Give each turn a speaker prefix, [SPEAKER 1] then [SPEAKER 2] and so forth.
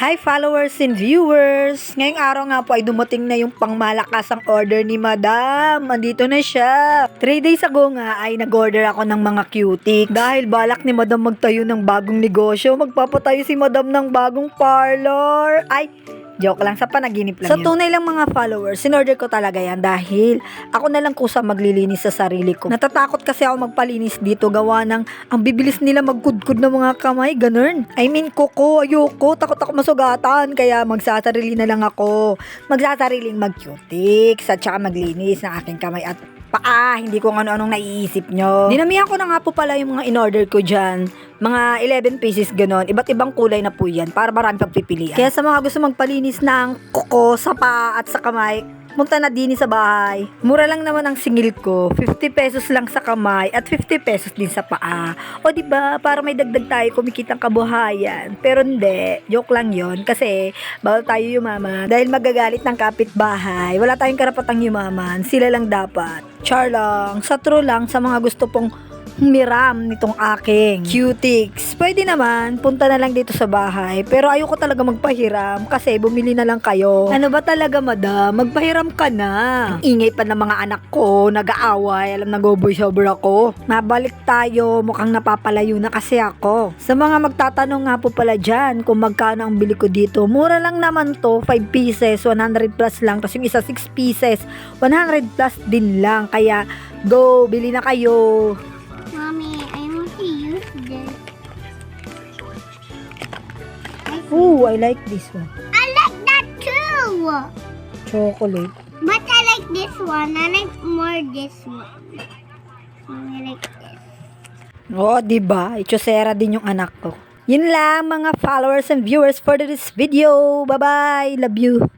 [SPEAKER 1] Hi followers and viewers! Ngayong araw nga po ay dumating na yung pangmalakasang order ni Madam. Andito na siya. 3 days ago nga ay nag-order ako ng mga cutie. Dahil balak ni Madam magtayo ng bagong negosyo, magpapatayo si Madam ng bagong parlor. Ay, joke lang, sa panaginip lang yun. Sa tunay lang mga followers, sinorder ko talaga yan dahil ako na lang kusa maglilinis sa sarili ko. Natatakot kasi ako magpalinis dito gawa ng ang bibilis nila magkudkud ng mga kamay, ganun. I mean, ayoko, takot ako masugatan, kaya magsasarili na lang ako. Magsasariling mag-cutics at saka maglinis ng aking kamay at paa, hindi ko ano-anong naiisip nyo. Dinamihan ko na nga po pala yung mga in-order ko dyan. Mga 11 pieces ganon. Iba't ibang kulay na po yan para marami pagpipilian. Kaya sa mga gusto magpalinis ng kuko, sa paa at sa kamay, punta na din sa bahay. Mura lang naman ang singil ko. 50 pesos lang sa kamay at 50 pesos din sa paa. O diba, para may dagdag tayo kumikitang kabuhayan. Pero hindi, joke lang yon kasi bawal tayo yumaman. Dahil magagalit ng kapitbahay. Wala tayong karapatang yumaman. Sila lang dapat. Char lang. Sa true lang, sa mga gusto pong humiram nitong aking cutics. Pwede naman, punta na lang dito sa bahay. Pero ayoko talaga magpahiram kasi bumili na lang kayo. Ano ba talaga, Madam? Magpahiram ka na. Ang ingay pa ng mga anak ko, nag-aaway. Alam, nag-voice over ako. Mabalik tayo, mukhang napapalayo na kasi ako. Sa mga magtatanong nga po pala dyan kung magkano ang bili ko dito, mura lang naman to, 5 pieces, 100 plus lang. Tapos yung isa 6 pieces, 100 plus din lang. Kaya, go, bili na kayo.
[SPEAKER 2] Mommy, I want to use this.
[SPEAKER 1] Ooh, I like this one.
[SPEAKER 2] I like that too.
[SPEAKER 1] Chocolate.
[SPEAKER 2] But I like this one. I like more this one. I like this.
[SPEAKER 1] Oh, diba? Ichosera din yung anak ko. Yun lang mga followers and viewers for this video. Bye-bye. Love you.